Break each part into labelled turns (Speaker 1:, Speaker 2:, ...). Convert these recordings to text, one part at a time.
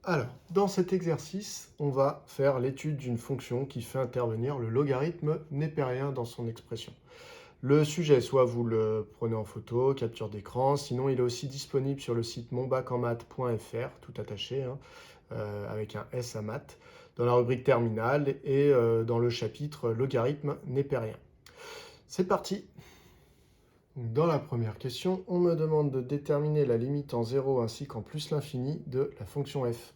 Speaker 1: Alors, dans cet exercice, on va faire l'étude d'une fonction qui fait intervenir le logarithme népérien dans son expression. Le sujet, soit vous le prenez en photo, capture d'écran, sinon il est aussi disponible sur le site monbacenmath.fr, tout attaché, hein, avec un S à maths, dans la rubrique terminale et dans le chapitre logarithme népérien. C'est parti! Dans la première question, on me demande de déterminer la limite en 0 ainsi qu'en plus l'infini de la fonction f.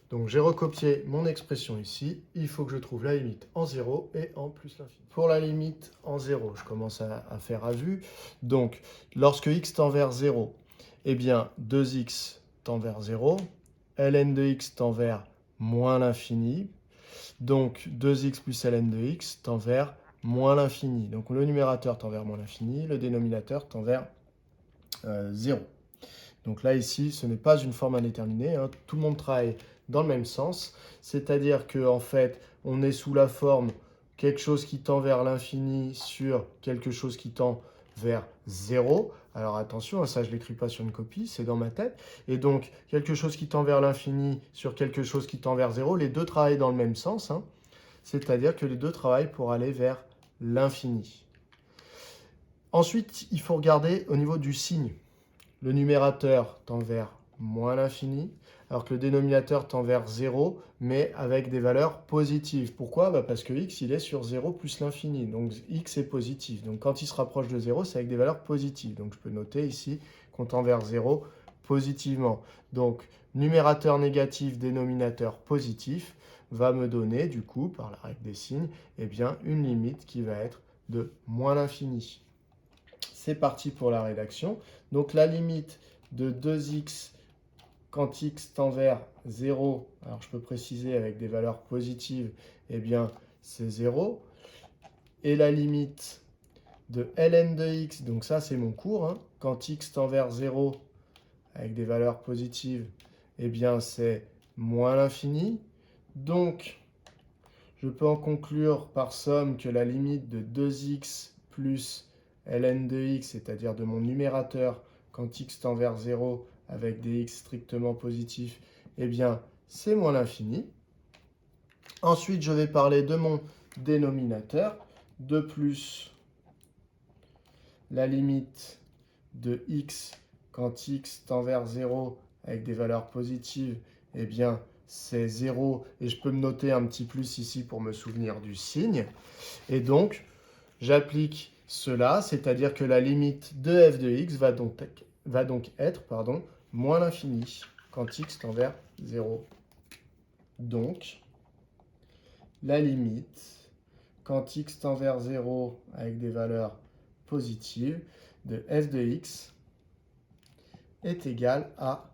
Speaker 1: Donc j'ai recopié mon expression ici, il faut que je trouve la limite en 0 et en plus l'infini. Pour la limite en 0, je commence à faire à vue. Donc lorsque x tend vers 0, eh bien 2x tend vers 0, ln de x tend vers moins l'infini, donc 2x plus ln de x tend vers moins l'infini. Donc le numérateur tend vers moins l'infini, le dénominateur tend vers 0. Donc là, ici, ce n'est pas une forme indéterminée, hein. Tout le monde travaille dans le même sens, c'est-à-dire qu'en fait, on est sous la forme quelque chose qui tend vers l'infini sur quelque chose qui tend vers 0. Alors attention, ça je ne l'écris pas sur une copie, c'est dans ma tête. Et donc, quelque chose qui tend vers l'infini sur quelque chose qui tend vers 0, les deux travaillent dans le même sens, hein. C'est-à-dire que les deux travaillent pour aller vers l'infini. Ensuite, il faut regarder au niveau du signe. Le numérateur tend vers moins l'infini, alors que le dénominateur tend vers 0, mais avec des valeurs positives. Pourquoi? Parce que x, il est sur 0 plus l'infini, donc x est positif. Donc quand il se rapproche de 0, c'est avec des valeurs positives. Donc je peux noter ici qu'on tend vers 0 positivement. Donc numérateur négatif, dénominateur positif, va me donner, du coup, par la règle des signes, eh bien, une limite qui va être de moins l'infini. C'est parti pour la rédaction. Donc la limite de 2x quand x tend vers 0, alors je peux préciser avec des valeurs positives, eh bien c'est 0. Et la limite de ln de x, donc ça c'est mon cours, hein, quand x tend vers 0 avec des valeurs positives, eh bien c'est moins l'infini. Donc je peux en conclure par somme que la limite de 2x plus ln de x, c'est-à-dire de mon numérateur quand x tend vers 0 avec des x strictement positifs, eh bien, c'est moins l'infini. Ensuite, je vais parler de mon dénominateur, de plus la limite de x quand x tend vers 0 avec des valeurs positives, eh bien, c'est 0. Et je peux me noter un petit plus ici pour me souvenir du signe. Et donc, j'applique cela, c'est-à-dire que la limite de f de x va donc être moins l'infini quand x tend vers 0. Donc, la limite quand x tend vers 0 avec des valeurs positives de f de x est égale à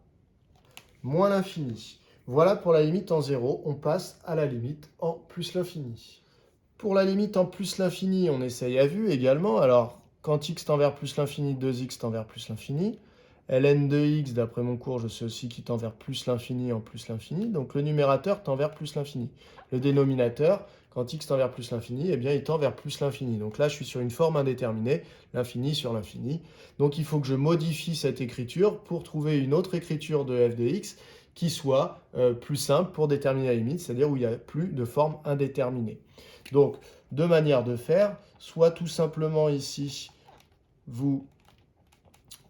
Speaker 1: moins l'infini. Voilà pour la limite en 0, on passe à la limite en plus l'infini. Pour la limite en plus l'infini, on essaye à vue également. Alors, quand x tend vers plus l'infini, 2x tend vers plus l'infini. ln de x, d'après mon cours, je sais aussi qu'il tend vers plus l'infini en plus l'infini. Donc le numérateur tend vers plus l'infini. Le dénominateur, quand x tend vers plus l'infini, eh bien il tend vers plus l'infini. Donc là, je suis sur une forme indéterminée, l'infini sur l'infini. Donc il faut que je modifie cette écriture pour trouver une autre écriture de f de x qui soit plus simple pour déterminer la limite, c'est-à-dire où il n'y a plus de forme indéterminée. Donc, deux manières de faire, soit tout simplement ici, vous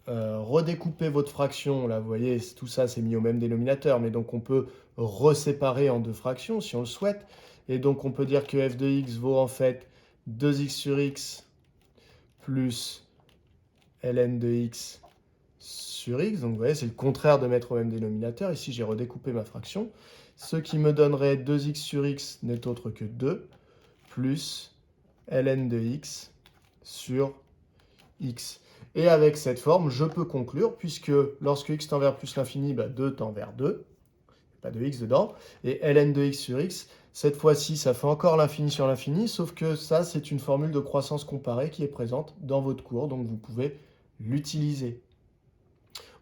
Speaker 1: redécoupez votre fraction, là vous voyez, tout ça c'est mis au même dénominateur, mais donc on peut reséparer en deux fractions si on le souhaite, et donc on peut dire que f de x vaut en fait 2x sur x plus ln de x sur x, donc vous voyez c'est le contraire de mettre au même dénominateur, ici j'ai redécoupé ma fraction, ce qui me donnerait 2x sur x n'est autre que 2, plus ln de x sur x. Et avec cette forme, je peux conclure, puisque lorsque x tend vers plus l'infini, 2 tend vers 2, pas de x dedans, et ln de x sur x, cette fois-ci, ça fait encore l'infini sur l'infini, sauf que ça, c'est une formule de croissance comparée qui est présente dans votre cours, donc vous pouvez l'utiliser.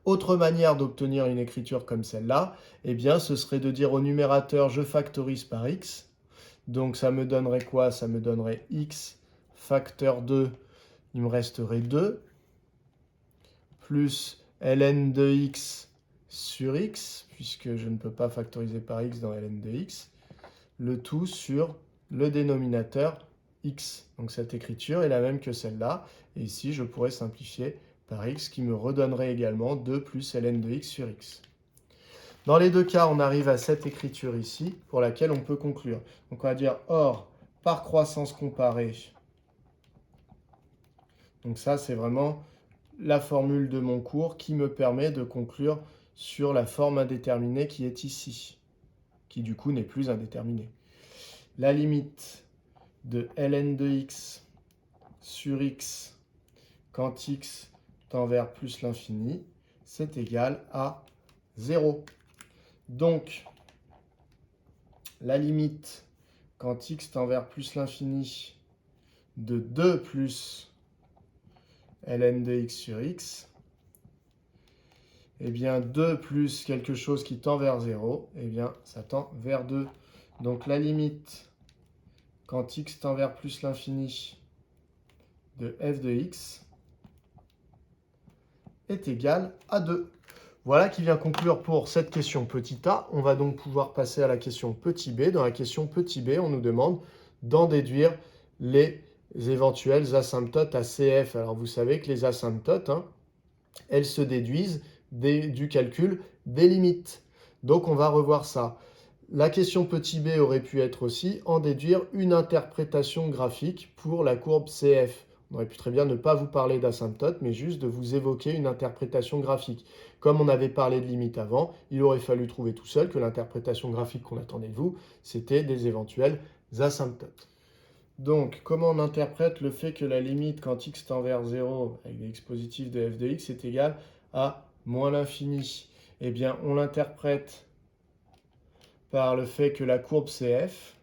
Speaker 1: Autre manière d'obtenir une écriture comme celle-là, eh bien, ce serait de dire au numérateur, je factorise par x. Donc ça me donnerait quoi? Ça me donnerait x facteur 2, il me resterait 2, plus ln de x sur x, puisque je ne peux pas factoriser par x dans ln de x, le tout sur le dénominateur x. Donc cette écriture est la même que celle-là, et ici je pourrais simplifier par x, qui me redonnerait également 2 plus ln de x sur x. Dans les deux cas, on arrive à cette écriture ici, pour laquelle on peut conclure. Donc on va dire, or, par croissance comparée, donc ça c'est vraiment la formule de mon cours qui me permet de conclure sur la forme indéterminée qui est ici, qui du coup n'est plus indéterminée. La limite de ln de x sur x quand x tend vers plus l'infini, c'est égal à 0. Donc, la limite quand x tend vers plus l'infini de 2 plus ln de x sur x, eh bien 2 plus quelque chose qui tend vers 0, eh bien ça tend vers 2. Donc la limite quand x tend vers plus l'infini de f de x est égale à 2. Voilà qui vient conclure pour cette question petit a. On va donc pouvoir passer à la question petit b. Dans la question petit b, on nous demande d'en déduire les éventuelles asymptotes à CF. Alors vous savez que les asymptotes, elles se déduisent du calcul des limites. Donc on va revoir ça. La question petit b aurait pu être aussi en déduire une interprétation graphique pour la courbe CF. On aurait pu très bien ne pas vous parler d'asymptote, mais juste de vous évoquer une interprétation graphique. Comme on avait parlé de limite avant, il aurait fallu trouver tout seul que l'interprétation graphique qu'on attendait de vous, c'était des éventuelles asymptotes. Donc, comment on interprète le fait que la limite quand x tend vers 0 avec des x positifs de f de x est égale à moins l'infini? Eh bien, on l'interprète par le fait que la courbe CF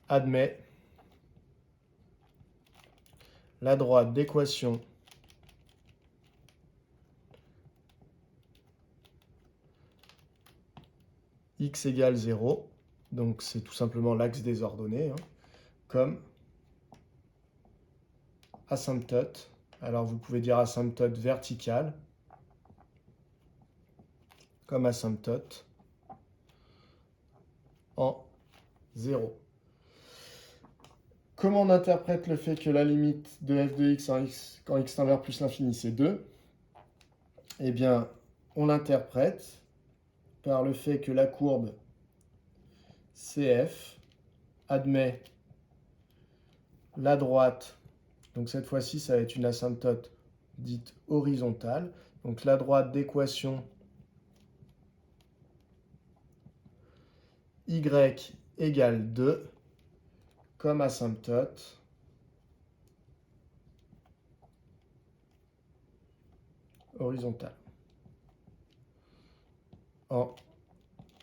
Speaker 1: admet la droite d'équation x égale 0, donc c'est tout simplement l'axe des ordonnées, comme asymptote. Alors vous pouvez dire asymptote verticale, comme asymptote en 0. Comment on interprète le fait que la limite de f de x, quand x tend vers plus l'infini, c'est 2? Eh bien, on l'interprète par le fait que la courbe CF admet la droite, donc cette fois-ci, ça va être une asymptote dite horizontale, donc la droite d'équation y égale 2 comme asymptote horizontale en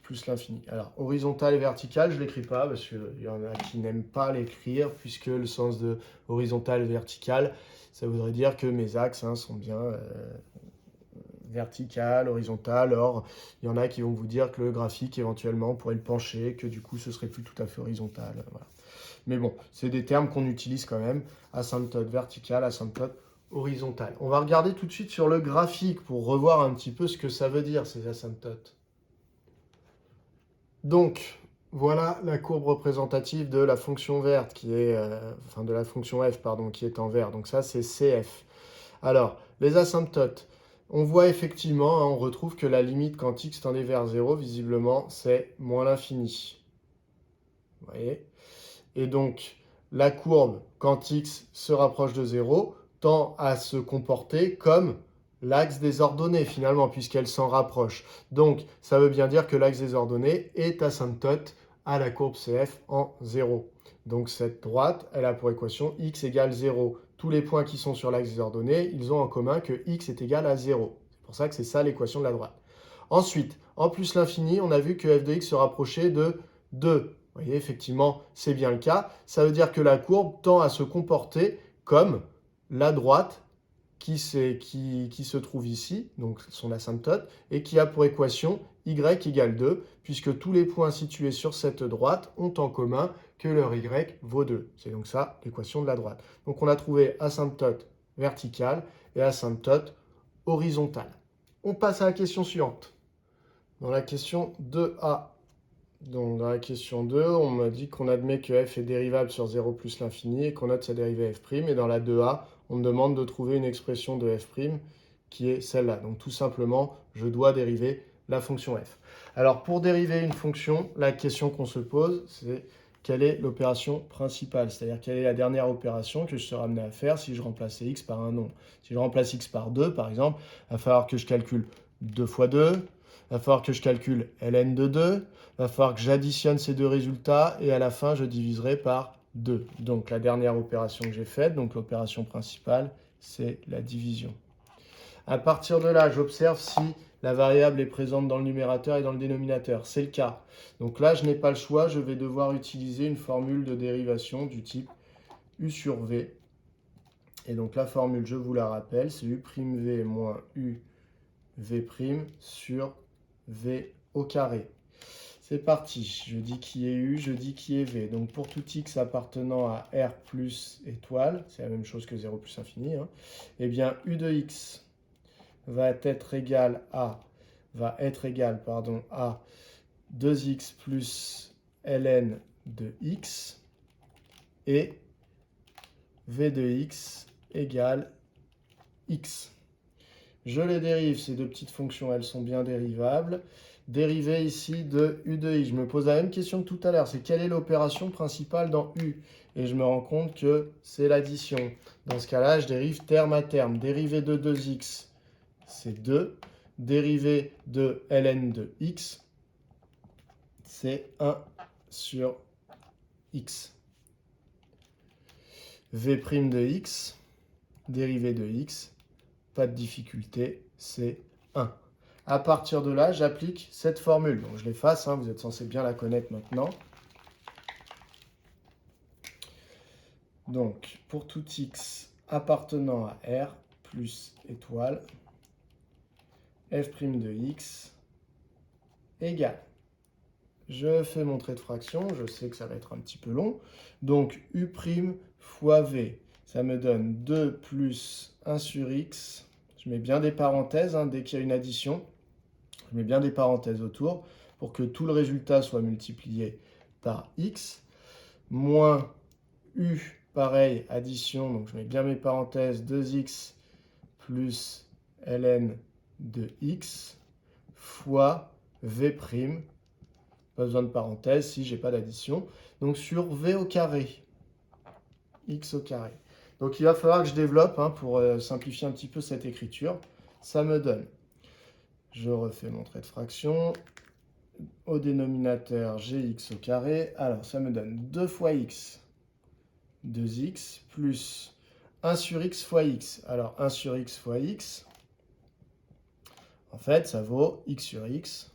Speaker 1: plus l'infini. Alors, horizontale et verticale, je ne l'écris pas parce qu'il y en a qui n'aiment pas l'écrire puisque le sens de horizontale et verticale, ça voudrait dire que mes axes sont bien verticales, horizontales. Or, il y en a qui vont vous dire que le graphique, éventuellement, pourrait le pencher, que du coup, ce serait plus tout à fait horizontal. Voilà. Mais bon, c'est des termes qu'on utilise quand même. Asymptote verticale, asymptote horizontale. On va regarder tout de suite sur le graphique pour revoir un petit peu ce que ça veut dire, ces asymptotes. Donc, voilà la courbe représentative de la fonction verte qui est, de la fonction f, pardon, qui est en vert. Donc ça, c'est CF. Alors, les asymptotes, on voit effectivement, on retrouve que la limite quand x tendait vers 0, visiblement, c'est moins l'infini. Vous voyez? Et donc, la courbe, quand x se rapproche de 0, tend à se comporter comme l'axe des ordonnées, finalement, puisqu'elle s'en rapproche. Donc, ça veut bien dire que l'axe des ordonnées est asymptote à la courbe CF en 0. Donc, cette droite, elle a pour équation x égale 0. Tous les points qui sont sur l'axe des ordonnées, ils ont en commun que x est égal à 0. C'est pour ça que c'est ça l'équation de la droite. Ensuite, en plus l'infini, on a vu que f de x se rapprochait de 2. Vous voyez, effectivement, c'est bien le cas. Ça veut dire que la courbe tend à se comporter comme la droite qui se trouve ici, donc son asymptote, et qui a pour équation y égale 2, puisque tous les points situés sur cette droite ont en commun que leur y vaut 2. C'est donc ça l'équation de la droite. Donc on a trouvé asymptote verticale et asymptote horizontale. On passe à la question suivante. Dans la question 2a. Donc dans la question 2, on m'a dit qu'on admet que f est dérivable sur 0 plus l'infini et qu'on note sa dérivée f'. Et dans la 2a, on me demande de trouver une expression de f' qui est celle-là. Donc tout simplement, je dois dériver la fonction f. Alors pour dériver une fonction, la question qu'on se pose, c'est quelle est l'opération principale? C'est-à-dire quelle est la dernière opération que je serai amené à faire si je remplaçais x par un nombre. Si je remplace x par 2, par exemple, il va falloir que je calcule 2 fois 2, il va falloir que je calcule ln de 2, il va falloir que j'additionne ces deux résultats et à la fin, je diviserai par 2. Donc la dernière opération que j'ai faite, donc l'opération principale, c'est la division. À partir de là, j'observe si la variable est présente dans le numérateur et dans le dénominateur. C'est le cas. Donc là, je n'ai pas le choix, je vais devoir utiliser une formule de dérivation du type u sur v. Et donc la formule, je vous la rappelle, c'est u'v moins uv' sur v au carré. C'est parti, je dis qui est u, je dis qui est v. Donc pour tout x appartenant à r plus étoile, c'est la même chose que 0 plus infini, hein, eh bien u de x va être égal à 2x plus ln de x et v de x égale x. Je les dérive, ces deux petites fonctions, elles sont bien dérivables. Dérivé ici de u de i. Je me pose la même question que tout à l'heure, c'est quelle est l'opération principale dans u? Et je me rends compte que c'est l'addition. Dans ce cas-là, je dérive terme à terme. Dérivé de 2x, c'est 2. Dérivé de ln de x, c'est 1 sur x. v' de x, dérivé de x, pas de difficulté, c'est 1. À partir de là, j'applique cette formule. Donc je l'efface, hein, vous êtes censé bien la connaître maintenant. Donc pour tout x appartenant à R plus étoile, f' de x égale. Je fais mon trait de fraction, je sais que ça va être un petit peu long. Donc u' fois v, ça me donne 2 plus 1 sur x. Je mets bien des parenthèses, hein, dès qu'il y a une addition. Je mets bien des parenthèses autour pour que tout le résultat soit multiplié par x. Moins u, pareil, addition, donc je mets bien mes parenthèses, 2x plus ln de x fois v', pas besoin de parenthèses si je n'ai pas d'addition, donc sur v au carré, x au carré. Donc il va falloir que je développe, hein, pour simplifier un petit peu cette écriture. Ça me donne, je refais mon trait de fraction, au dénominateur gx au carré, alors ça me donne 2 fois x, 2x, plus 1 sur x fois x. Alors 1 sur x fois x, en fait ça vaut x sur x,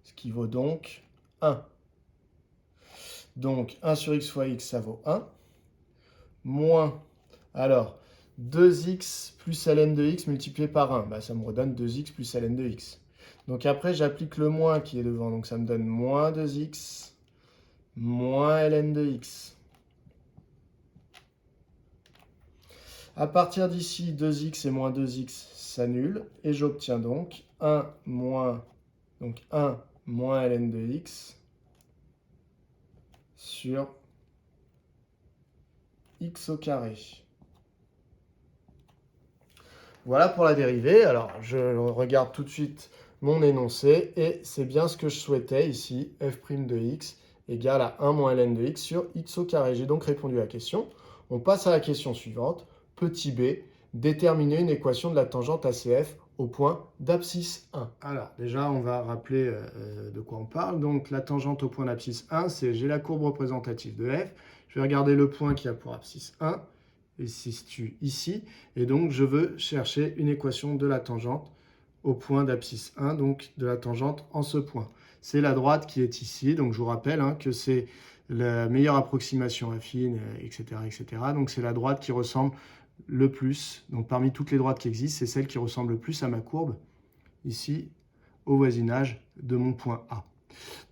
Speaker 1: ce qui vaut donc 1. Donc 1 sur x fois x, ça vaut 1. Moins, alors 2x plus ln de x multiplié par 1, bah, ça me redonne 2x plus ln de x. Donc après, j'applique le moins qui est devant, donc ça me donne moins 2x moins ln de x. À partir d'ici, 2x et moins 2x s'annulent, et j'obtiens donc 1 moins ln de x sur x au carré. Voilà pour la dérivée. Alors, je regarde tout de suite mon énoncé, et c'est bien ce que je souhaitais ici, f' de x égale à 1 moins ln de x sur x au carré. J'ai donc répondu à la question. On passe à la question suivante. Petit b, déterminer une équation de la tangente ACF au point d'abscisse 1. Alors, déjà, on va rappeler de quoi on parle. Donc, la tangente au point d'abscisse 1, c'est j'ai la courbe représentative de f. Je vais regarder le point qui a pour abscisse 1. Il se situe ici. Et donc, je veux chercher une équation de la tangente au point d'abscisse 1, donc de la tangente en ce point. C'est la droite qui est ici. Donc, je vous rappelle, hein, que c'est la meilleure approximation affine, etc., etc. Donc, c'est la droite qui ressemble le plus. Donc, parmi toutes les droites qui existent, c'est celle qui ressemble le plus à ma courbe, ici, au voisinage de mon point A.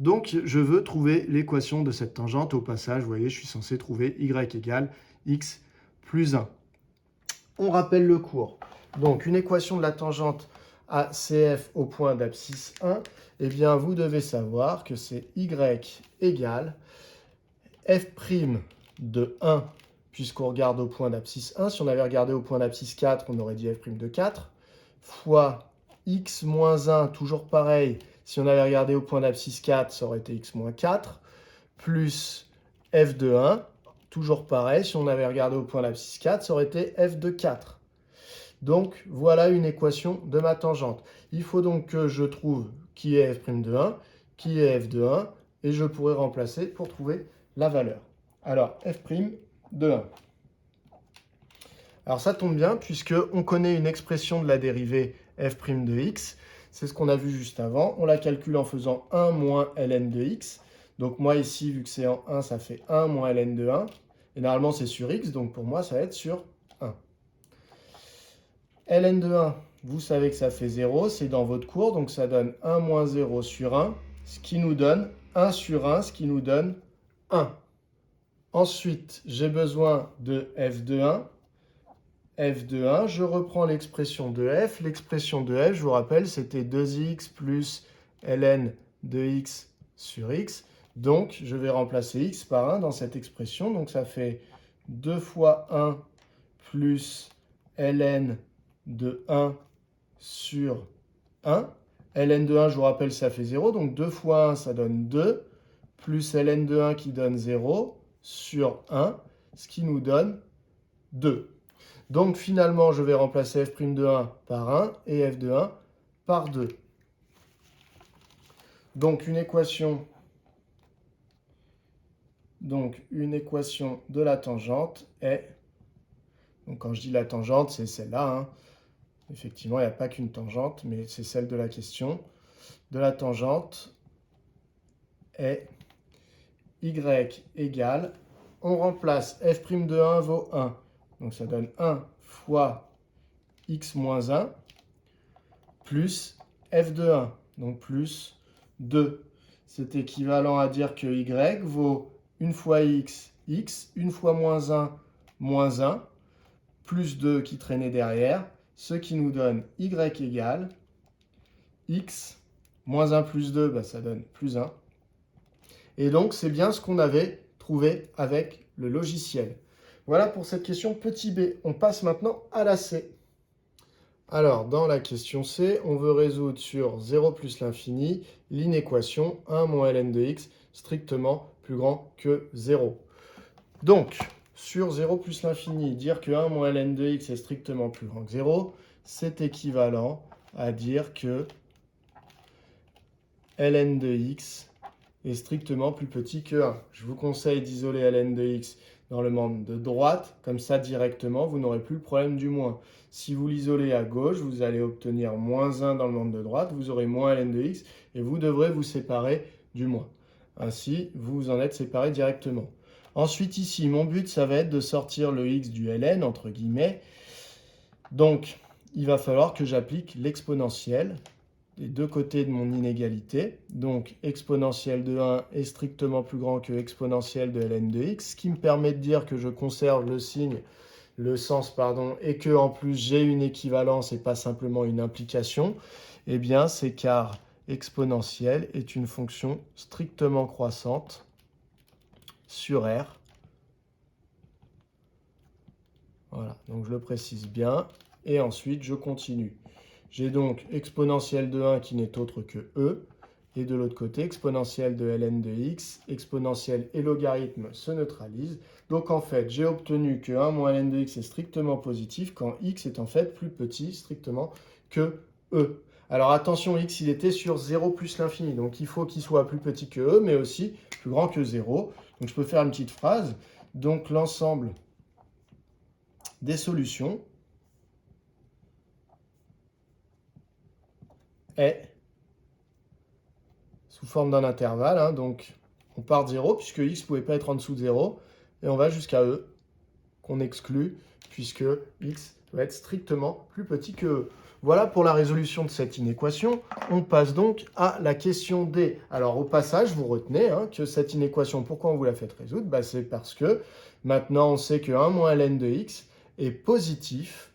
Speaker 1: Donc, je veux trouver l'équation de cette tangente. Au passage, vous voyez, je suis censé trouver y égale x plus 1. On rappelle le cours. Donc, une équation de la tangente à CF au point d'abscisse 1, eh bien, vous devez savoir que c'est y égale f' de 1, puisqu'on regarde au point d'abscisse 1. Si on avait regardé au point d'abscisse 4, on aurait dit f' de 4, fois x moins 1, toujours pareil. Si on avait regardé au point d'abscisse 4, ça aurait été x moins 4, plus f de 1, toujours pareil. Si on avait regardé au point d'abscisse 4, ça aurait été f de 4. Donc, voilà une équation de ma tangente. Il faut donc que je trouve qui est f' de 1, qui est f de 1, et je pourrai remplacer pour trouver la valeur. Alors, f' de 1. Alors, ça tombe bien, puisqu'on connaît une expression de la dérivée f' de x. C'est ce qu'on a vu juste avant. On la calcule en faisant 1 moins ln de x. Donc, moi, ici, vu que c'est en 1, ça fait 1 moins ln de 1. Et normalement, c'est sur x, donc pour moi, ça va être sur 1. ln de 1, vous savez que ça fait 0, c'est dans votre cours, donc ça donne 1 moins 0 sur 1, ce qui nous donne 1 sur 1, ce qui nous donne 1. Ensuite, j'ai besoin de f de 1. f de 1, je reprends l'expression de f. L'expression de f, je vous rappelle, c'était 2x plus ln de x sur x. Donc, je vais remplacer x par 1 dans cette expression. Donc, ça fait 2 fois 1 plus ln de 1 sur 1. ln de 1, je vous rappelle, ça fait 0. Donc 2 fois 1, ça donne 2. Plus ln de 1 qui donne 0 sur 1, ce qui nous donne 2. Donc finalement, je vais remplacer f' de 1 par 1 et f de 1 par 2. Donc une équation de la tangente est... Donc quand je dis la tangente, c'est celle-là, hein. Effectivement, il n'y a pas qu'une tangente, mais c'est celle de la question. De la tangente est y égale, on remplace f' de 1 vaut 1. Donc ça donne 1 fois x moins 1 plus f de 1, donc plus 2. C'est équivalent à dire que y vaut 1 fois x, x, 1 fois moins 1, plus 2 qui traînait derrière, ce qui nous donne y égale x, moins 1 plus 2, bah, ça donne plus 1. Et donc, c'est bien ce qu'on avait trouvé avec le logiciel. Voilà pour cette question petit b. On passe maintenant à la C. Alors, dans la question C, on veut résoudre sur 0 plus l'infini l'inéquation 1 moins ln de x strictement plus grand que 0. Donc, sur 0 plus l'infini, dire que 1 moins ln de x est strictement plus grand que 0, c'est équivalent à dire que ln de x est strictement plus petit que 1. Je vous conseille d'isoler ln de x dans le membre de droite, comme ça directement, vous n'aurez plus le problème du moins. Si vous l'isolez à gauche, vous allez obtenir moins 1 dans le membre de droite, vous aurez moins ln de x, et vous devrez vous séparer du moins. Ainsi, vous en êtes séparés directement. Ensuite, ici, mon but, ça va être de sortir le x du ln, entre guillemets. Donc, il va falloir que j'applique l'exponentielle des deux côtés de mon inégalité. Donc, exponentielle de 1 est strictement plus grand que exponentielle de ln de x, ce qui me permet de dire que je conserve le signe, le sens, pardon, et que en plus j'ai une équivalence et pas simplement une implication. Eh bien, c'est car exponentielle est une fonction strictement croissante sur R. Voilà, donc je le précise bien. Et ensuite, je continue. J'ai donc exponentielle de 1 qui n'est autre que e. Et de l'autre côté, exponentielle de ln de x, exponentielle et logarithme se neutralisent. Donc en fait, j'ai obtenu que 1 moins ln de x est strictement positif quand x est en fait plus petit strictement que e. Alors attention, x il était sur 0 plus l'infini, donc il faut qu'il soit plus petit que e, mais aussi plus grand que 0. Donc je peux faire une petite phrase. Donc l'ensemble des solutions est sous forme d'un intervalle, hein, donc on part de 0 puisque x ne pouvait pas être en dessous de 0, et on va jusqu'à e, qu'on exclut, puisque x doit être strictement plus petit que e. Voilà pour la résolution de cette inéquation. On passe donc à la question D. Alors au passage, vous retenez que cette inéquation, pourquoi on vous la fait résoudre? C'est parce que maintenant on sait que 1 moins ln de x est positif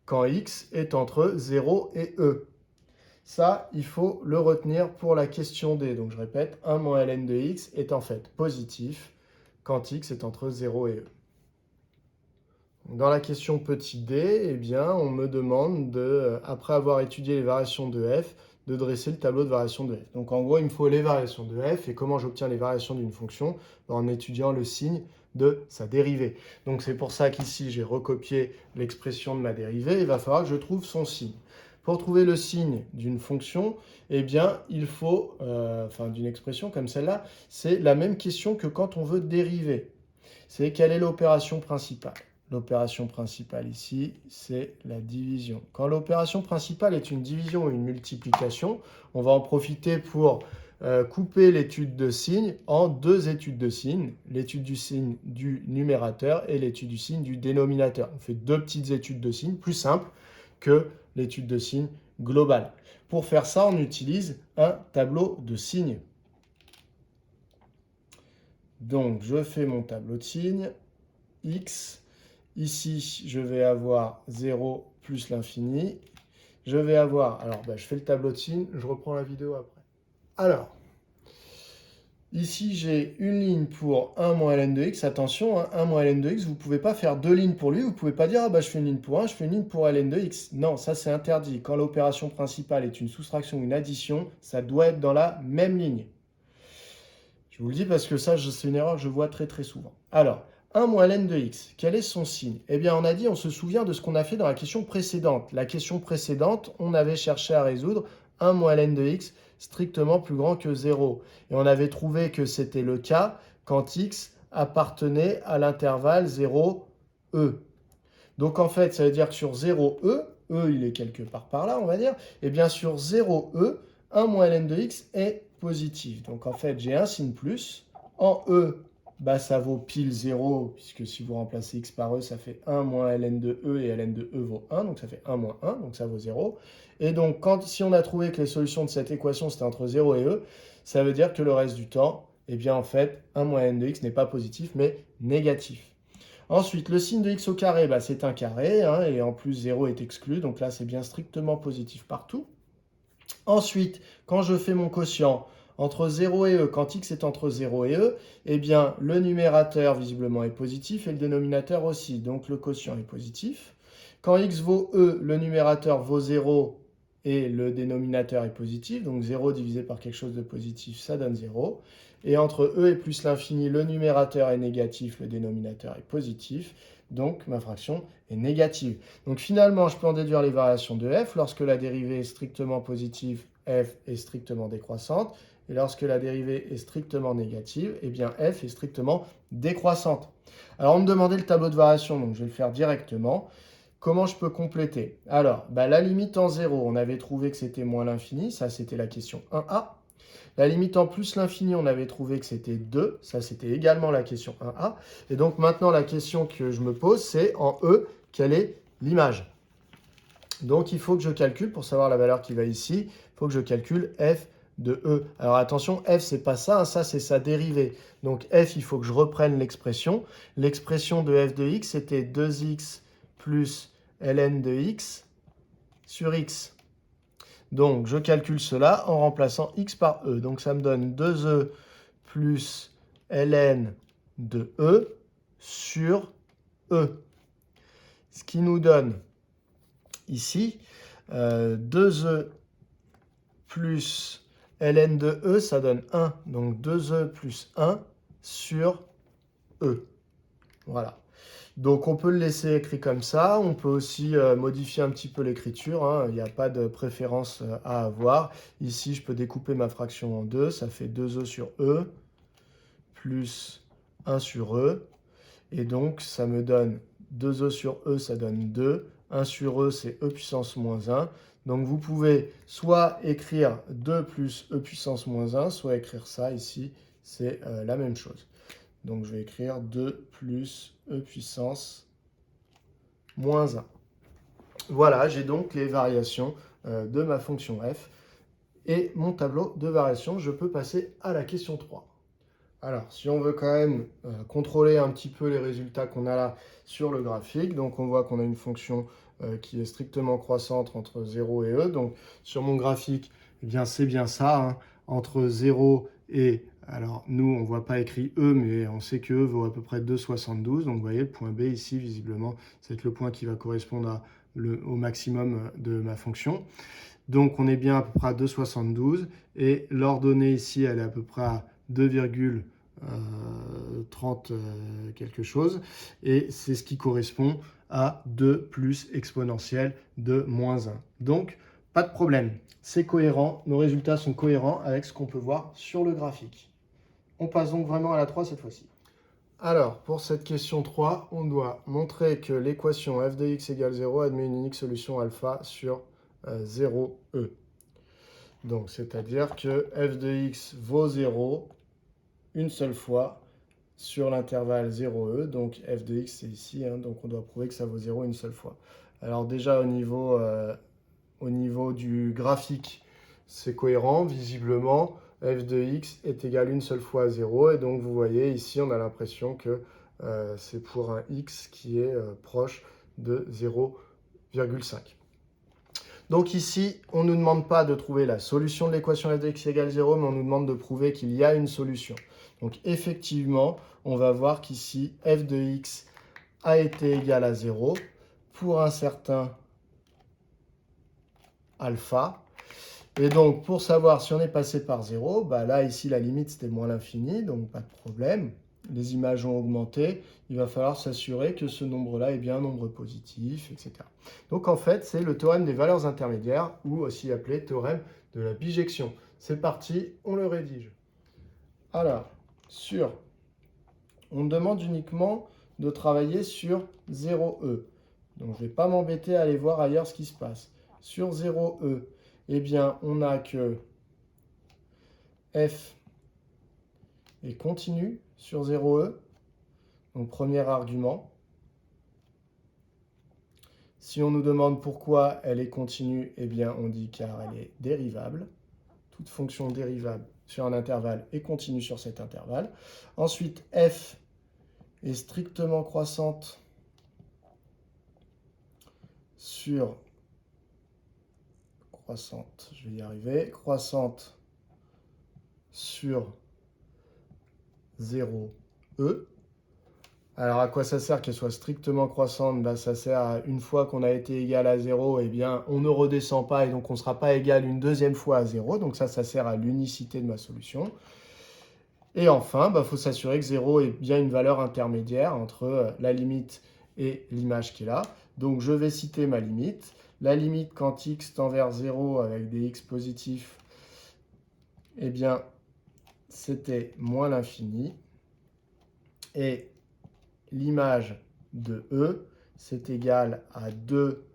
Speaker 1: quand x est entre 0 et e. Ça, il faut le retenir pour la question D. Donc je répète, 1 moins ln de x est en fait positif quand x est entre 0 et e. Dans la question petit d, eh bien, on me demande, après avoir étudié les variations de f, de dresser le tableau de variations de f. Donc en gros, il me faut les variations de f, et comment j'obtiens les variations d'une fonction? En étudiant le signe de sa dérivée. Donc c'est pour ça qu'ici, j'ai recopié l'expression de ma dérivée, il va falloir que je trouve son signe. Pour trouver le signe d'une fonction, eh bien, il faut, d'une expression comme celle-là, c'est la même question que quand on veut dériver. C'est quelle est l'opération principale? L'opération principale ici, c'est la division. Quand l'opération principale est une division ou une multiplication, on va en profiter pour couper l'étude de signe en deux études de signe, l'étude du signe du numérateur et l'étude du signe du dénominateur. On fait deux petites études de signe, plus simples que l'étude de signe globale. Pour faire ça, on utilise un tableau de signes. Donc, je fais mon tableau de signes, x. Ici, je vais avoir 0 plus l'infini. Je vais avoir, alors je fais le tableau de signes, je reprends la vidéo après. Alors, ici, j'ai une ligne pour 1 moins ln de x. Attention, 1 moins ln de x, vous ne pouvez pas faire deux lignes pour lui. Vous ne pouvez pas dire, je fais une ligne pour 1, je fais une ligne pour ln de x. Non, ça c'est interdit. Quand l'opération principale est une soustraction ou une addition, ça doit être dans la même ligne. Je vous le dis parce que ça, c'est une erreur que je vois très très souvent. Alors, 1 moins ln de x, quel est son signe? Eh bien, on a dit, on se souvient de ce qu'on a fait dans la question précédente. La question précédente, on avait cherché à résoudre 1 moins ln de x strictement plus grand que 0. Et on avait trouvé que c'était le cas quand x appartenait à l'intervalle 0, e. Donc en fait, ça veut dire que sur 0, e il est quelque part par là, on va dire, et bien sur 0, e, 1 moins ln de x est positif. Donc en fait, j'ai un signe plus. En e, ça vaut pile 0, puisque si vous remplacez x par e, ça fait 1 moins ln de e, et ln de e vaut 1, donc ça fait 1 moins 1, donc ça vaut 0. Et donc, si on a trouvé que les solutions de cette équation, c'était entre 0 et e, ça veut dire que le reste du temps, eh bien en fait, 1 moins ln de x n'est pas positif, mais négatif. Ensuite, le signe de x au carré, c'est un carré, et en plus 0 est exclu, donc là c'est bien strictement positif partout. Ensuite, quand je fais mon quotient entre 0 et e, quand x est entre 0 et e, eh bien le numérateur visiblement est positif et le dénominateur aussi, donc le quotient est positif. Quand x vaut e, le numérateur vaut 0 et le dénominateur est positif, donc 0 divisé par quelque chose de positif, ça donne 0. Et entre e et plus l'infini, le numérateur est négatif, le dénominateur est positif, donc ma fraction est négative. Donc finalement, je peux en déduire les variations de f. Lorsque la dérivée est strictement positive, f est strictement décroissante. Et lorsque la dérivée est strictement négative, eh bien f est strictement décroissante. Alors on me demandait le tableau de variation, donc je vais le faire directement. Comment je peux compléter? Alors, la limite en 0, on avait trouvé que c'était moins l'infini, ça c'était la question 1a. La limite en plus l'infini, on avait trouvé que c'était 2, ça c'était également la question 1a. Et donc maintenant la question que je me pose, c'est en e, quelle est l'image? Donc il faut que je calcule, pour savoir la valeur qui va ici, il faut que je calcule f de e. Alors attention, f c'est pas ça, ça c'est sa dérivée. Donc f, il faut que je reprenne l'expression. L'expression de f de x, c'était 2x plus ln de x sur x. Donc, je calcule cela en remplaçant x par e. Donc, ça me donne 2e plus ln de e sur e. Ce qui nous donne ici 2e plus ln de e, ça donne 1. Donc, 2e plus 1 sur e. Voilà. Donc on peut le laisser écrit comme ça, on peut aussi modifier un petit peu l'écriture, il n'y a pas de préférence à avoir. Ici, je peux découper ma fraction en deux, ça fait 2e sur e plus 1 sur e. Et donc ça me donne 2e sur e, ça donne 2. 1 sur e, c'est e puissance moins 1. Donc vous pouvez soit écrire 2 plus e puissance moins 1, soit écrire ça ici, c'est la même chose. Donc, je vais écrire 2 plus e puissance moins 1. Voilà, j'ai donc les variations de ma fonction f et mon tableau de variation. Je peux passer à la question 3. Alors, si on veut quand même contrôler un petit peu les résultats qu'on a là sur le graphique, donc on voit qu'on a une fonction qui est strictement croissante entre 0 et e. Donc, sur mon graphique, eh bien, c'est bien ça, hein, entre 0 et... Alors, nous, on ne voit pas écrit e, mais on sait que e vaut à peu près 2,72. Donc, vous voyez, le point B ici, visiblement, c'est le point qui va correspondre au maximum de ma fonction. Donc, on est bien à peu près à 2,72 et l'ordonnée ici, elle est à peu près à 2,30 quelque chose. Et c'est ce qui correspond à 2 plus exponentielle de moins 1. Donc, pas de problème. C'est cohérent. Nos résultats sont cohérents avec ce qu'on peut voir sur le graphique. On passe donc vraiment à la 3 cette fois-ci. Alors, pour cette question 3, on doit montrer que l'équation f de x égale 0 admet une unique solution alpha sur 0e. Donc, c'est-à-dire que f de x vaut 0 une seule fois sur l'intervalle 0e. Donc, f de x, c'est ici. Hein, donc, on doit prouver que ça vaut 0 une seule fois. Alors, déjà, au niveau du graphique, c'est cohérent. Visiblement, f de x est égal une seule fois à 0. Et donc, vous voyez, ici, on a l'impression que c'est pour un x qui est proche de 0,5. Donc ici, on ne nous demande pas de trouver la solution de l'équation f de x égale 0, mais on nous demande de prouver qu'il y a une solution. Donc effectivement, on va voir qu'ici, f de x a été égal à 0 pour un certain alpha. Et donc, pour savoir si on est passé par 0, bah là, ici, la limite, c'était moins l'infini, donc pas de problème. Les images ont augmenté. Il va falloir s'assurer que ce nombre-là est bien un nombre positif, etc. Donc, en fait, c'est le théorème des valeurs intermédiaires, ou aussi appelé théorème de la bijection. C'est parti, on le rédige. Alors, on demande uniquement de travailler sur 0e. Donc, je ne vais pas m'embêter à aller voir ailleurs ce qui se passe. Sur 0e, eh bien, on a que f est continu sur 0e. Donc, premier argument. Si on nous demande pourquoi elle est continue, eh bien, on dit car elle est dérivable. Toute fonction dérivable sur un intervalle est continue sur cet intervalle. Ensuite, f est strictement croissante sur je vais y arriver, croissante sur 0e. Alors, à quoi ça sert qu'elle soit strictement croissante? Bah, ça sert à, une fois qu'on a été égal à 0, eh bien, on ne redescend pas et donc on ne sera pas égal une deuxième fois à 0. Donc ça sert à l'unicité de ma solution. Et enfin, il faut s'assurer que 0 est bien une valeur intermédiaire entre la limite et l'image qui est là. Donc, je vais citer ma limite. La limite quand x tend vers 0 avec des x positifs, eh bien, c'était moins l'infini. Et l'image de e, c'est égal à 2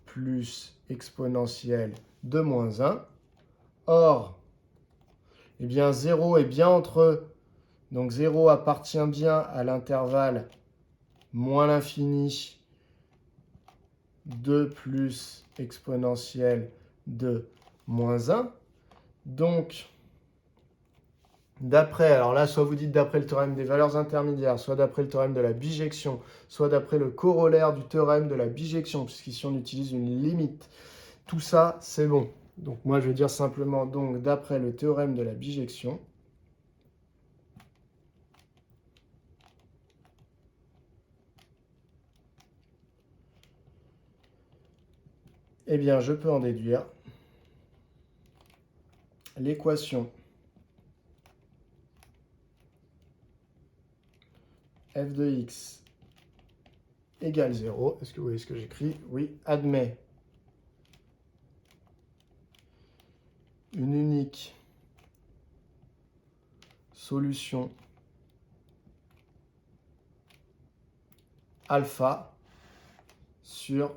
Speaker 1: plus exponentielle de moins 1. Or, eh bien, 0 est bien entre... Donc, 0 appartient bien à l'intervalle moins l'infini 2 plus exponentielle de moins 1. Donc, d'après, alors là, soit vous dites d'après le théorème des valeurs intermédiaires, soit d'après le théorème de la bijection, soit d'après le corollaire du théorème de la bijection, puisqu'ici on utilise une limite. Tout ça, c'est bon. Donc moi, je vais dire simplement, donc, d'après le théorème de la bijection, eh bien, je peux en déduire l'équation f de x égale 0. Est-ce que vous voyez ce que j'écris? Oui, admet une unique solution alpha sur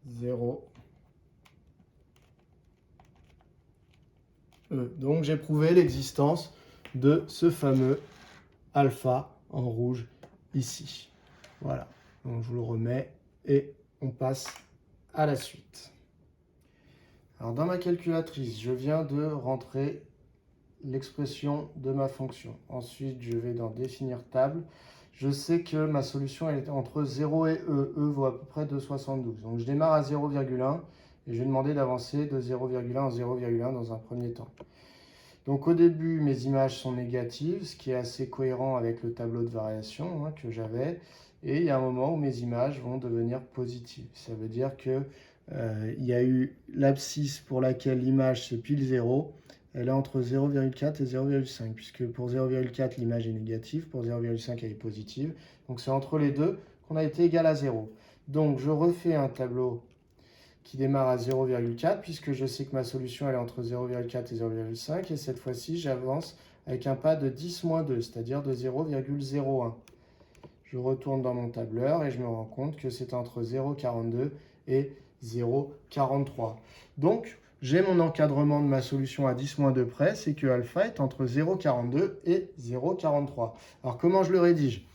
Speaker 1: 0. Donc j'ai prouvé l'existence de ce fameux alpha en rouge ici. Voilà, donc je vous le remets et on passe à la suite. Alors dans ma calculatrice, je viens de rentrer l'expression de ma fonction. Ensuite, je vais dans définir table. Je sais que ma solution elle est entre 0 et E. E vaut à peu près 2,72. Donc je démarre à 0,1 et je vais demander d'avancer de 0,1 en 0,1 dans un premier temps. Donc au début, mes images sont négatives, ce qui est assez cohérent avec le tableau de variation que j'avais. Et il y a un moment où mes images vont devenir positives. Ça veut dire que il y a eu l'abscisse pour laquelle l'image c'est pile 0. Elle est entre 0,4 et 0,5, puisque pour 0,4, l'image est négative, pour 0,5, elle est positive. Donc c'est entre les deux qu'on a été égal à 0. Donc je refais un tableau qui démarre à 0,4, puisque je sais que ma solution elle est entre 0,4 et 0,5, et cette fois-ci j'avance avec un pas de 10-2, c'est-à-dire de 0,01. Je retourne dans mon tableur et je me rends compte que c'est entre 0,42 et 0,43. Donc, j'ai mon encadrement de ma solution à 10-2 près, c'est que alpha est entre 0,42 et 0,43. Alors, comment je le rédige?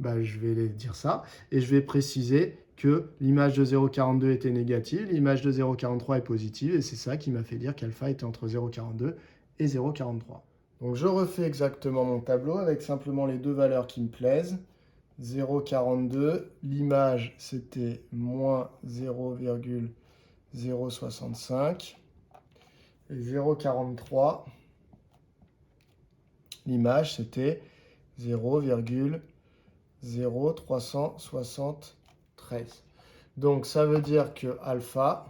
Speaker 1: Je vais dire ça et je vais préciser que l'image de 0,42 était négative, l'image de 0,43 est positive, et c'est ça qui m'a fait dire qu'alpha était entre 0,42 et 0,43. Donc, je refais exactement mon tableau avec simplement les deux valeurs qui me plaisent. 0,42, l'image c'était moins 0,065 et 0,43, l'image c'était 0,0373. Donc ça veut dire que alpha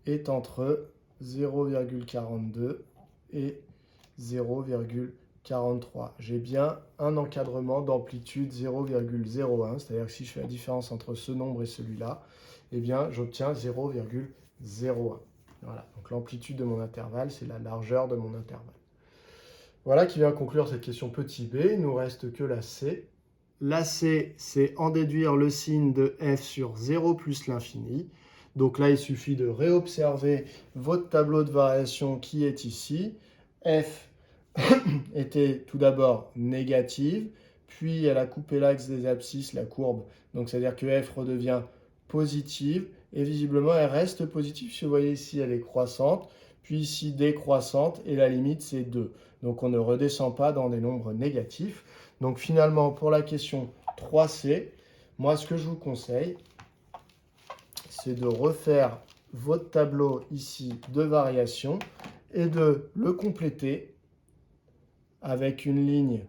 Speaker 1: est entre 0,42 et 0,43. J'ai bien un encadrement d'amplitude 0,01, c'est-à-dire que si je fais la différence entre ce nombre et celui-là, eh bien j'obtiens 0,01. Voilà, donc l'amplitude de mon intervalle, c'est la largeur de mon intervalle. Voilà qui vient conclure cette question petit b. Il ne nous reste que la C. La C, c'est en déduire le signe de f sur 0 plus l'infini. Donc là, il suffit de réobserver votre tableau de variation qui est ici. F était tout d'abord négative, puis elle a coupé l'axe des abscisses, la courbe. Donc c'est-à-dire que f redevient positive, et visiblement elle reste positive. Si vous voyez ici, elle est croissante, puis ici décroissante, et la limite c'est 2. Donc on ne redescend pas dans des nombres négatifs. Donc finalement, pour la question 3C, moi ce que je vous conseille, c'est de refaire votre tableau ici de variation et de le compléter avec une ligne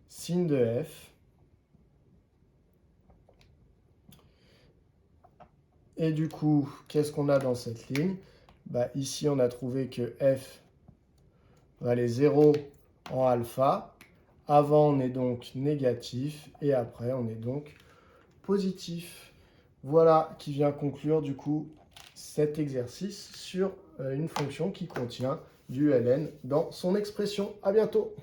Speaker 1: signe de f. Et du coup, qu'est-ce qu'on a dans cette ligne? Ici, on a trouvé que f valait 0 en alpha. Avant, on est donc négatif et après, on est donc positif. Voilà qui vient conclure du coup cet exercice sur une fonction qui contient du ln dans son expression. À bientôt!